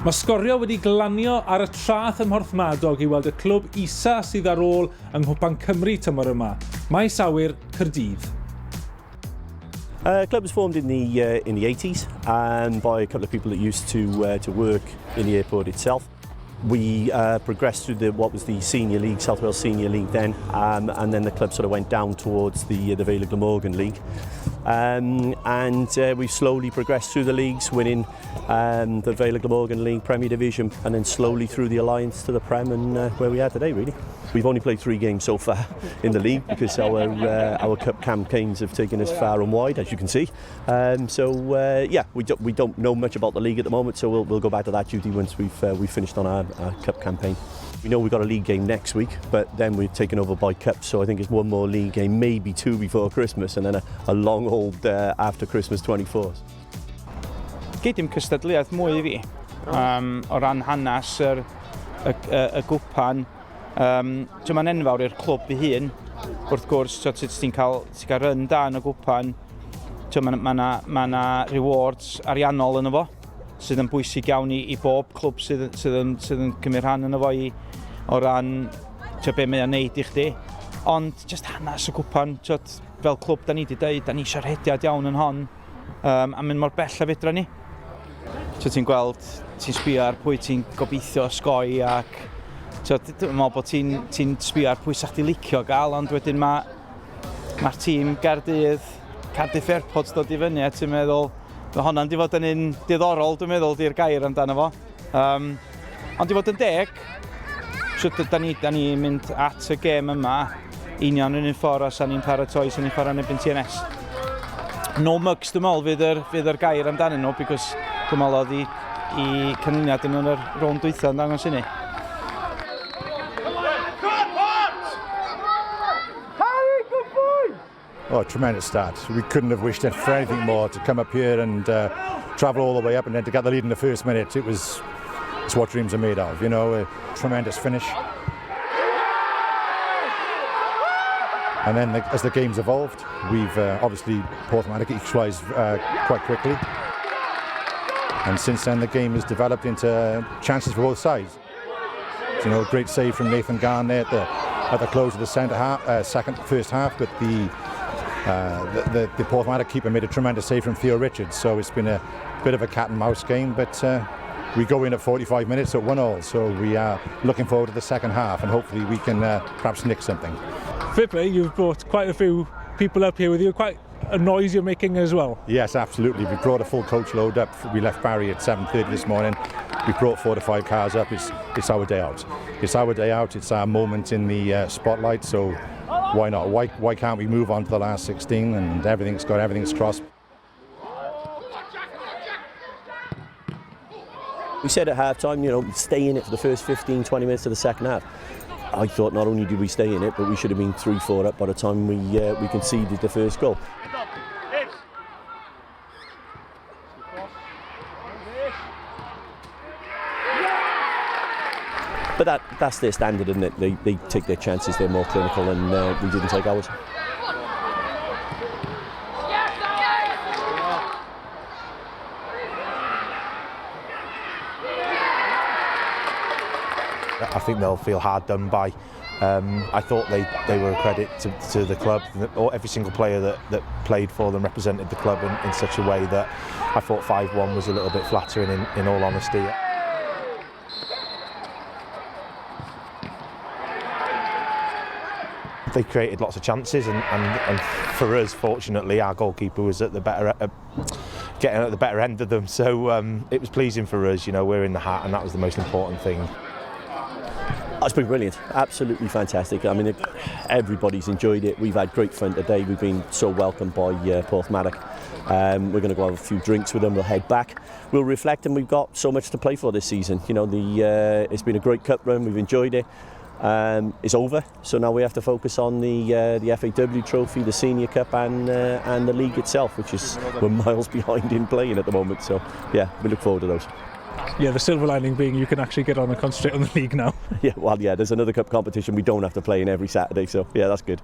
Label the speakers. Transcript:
Speaker 1: Mae Sgorio wedi glanio ar y Traeth ym Porthmadog i weld y clwb isa sydd ar ôl yng Nghwpan Cymru tymor yma, Maes Awyr Caerdydd.
Speaker 2: Club was formed in the 80s and by a couple of people that used to work in the airport itself. We progressed through what was the Senior League, South Wales Senior League then, and then the club sort of went down towards the Vale of Glamorgan League. We've slowly progressed through the leagues, winning the Vale of Glamorgan League Premier Division, and then slowly through the Alliance to the Prem, and where we are today, really. We've only played 3 games so far in the league because our cup campaigns have taken us far and wide, as you can see. We don't know much about the league at the moment, so we'll go back to that duty once we've finished on our cup campaign. We know we've got a league game next week, but then we're taken over by cups, so I think it's 1 more league game, maybe 2 before Christmas, and then a long hold after Christmas 24th.
Speaker 3: Gei dim cystadleuaeth mwy I fi o ran hanes y gwpan. Mae'n enfawr i'r clwb I hun. Wrth gwrs, ti'n cael run da yn y gwpan. Mae yna rewards ariannol yn efo, sydd yn bwysig iawn I bob clwb sydd yn cymryd rhan yn efo o ran be mae'n neud I chdi. Ond just hanes y gwpan, fel clwb da ni wedi dweud, da ni eisiau rhediad iawn yn hon, a mynd mor bell a fedra ni. Ti'n gweld, ti'n sbio ar pwy ti'n gobeithio osgoi ac dwi'n meddwl bod ti'n sbio ar pwy sa'ch di licio gael, ond wedyn mae'r tîm Gaerdydd, Cardiff Airport dod I fyny, a ti'n meddwl, mae hwnna'n di fod yn un diddorol, dwi'n meddwl, di'r gair amdano fo. Ond di fod yn deg, da ni mynd at y gêm yma, union yn un ffordd os ni'n paratoi sy'n ni'n chwarae nebyn TNS. No mugs, dwi'n meddwl, fydd yr gair amdano nhw, because dwi'n meddwl oedd I canlyniad yn yr rownd dwytha yn dangos I ni.
Speaker 4: Oh, tremendous start. We couldn't have wished for anything more to come up here and travel all the way up and then to get the lead in the first minute. It's what dreams are made of, you know, a tremendous finish. And then as the game's evolved, we've obviously Porthmadog equalised quite quickly. And since then the game has developed into chances for both sides. You know, a great save from Nathan Garn there at the close of the first half, but the Porthmadog keeper made a tremendous save from Theo Richards, so it's been a bit of a cat and mouse game, but we go in at 45 minutes at 1-1, so we are looking forward to the second half and hopefully we can perhaps nick something.
Speaker 1: Fair play, you've brought quite a few people up here with you, quite a noise you're making as well.
Speaker 4: Yes, absolutely. We brought a full coach load up. We left Barry at 7:30 this morning. We brought 4 to 5 cars up. It's our day out. It's our day out. It's our moment in the spotlight. So why not? Why can't we move on to the last 16 and everything's crossed?
Speaker 2: We said at half-time, you know, stay in it for the first 15-20 minutes of the second half. I thought not only did we stay in it, but we should have been 3-4 up by the time we conceded the first goal. But that's their standard, isn't it? They take their chances, they're more clinical, and we didn't take ours.
Speaker 5: I think they'll feel hard done by. I thought they were a credit to the club. Every single player that played for them represented the club in such a way that I thought 5-1 was a little bit flattering in all honesty. They created lots of chances and for us, fortunately, our goalkeeper was at the getting at the better end of them, so it was pleasing for us. You know, we're in the hat and that was the most important thing.
Speaker 2: It's been brilliant, absolutely fantastic. I mean, everybody's enjoyed it. We've had great fun today. We've been so welcomed by Porthmadog. We're going to go have a few drinks with them. We'll head back. We'll reflect, and we've got so much to play for this season. You know, it's been a great cup run. We've enjoyed it. It's over, so now we have to focus on the FAW Trophy, the Senior Cup, and the league itself, which is we're miles behind in playing at the moment. So yeah, we look forward to those.
Speaker 1: Yeah, the silver lining being you can actually get on and concentrate on the league now.
Speaker 2: Yeah, well, yeah, there's another cup competition we don't have to play in every Saturday, so yeah, that's good.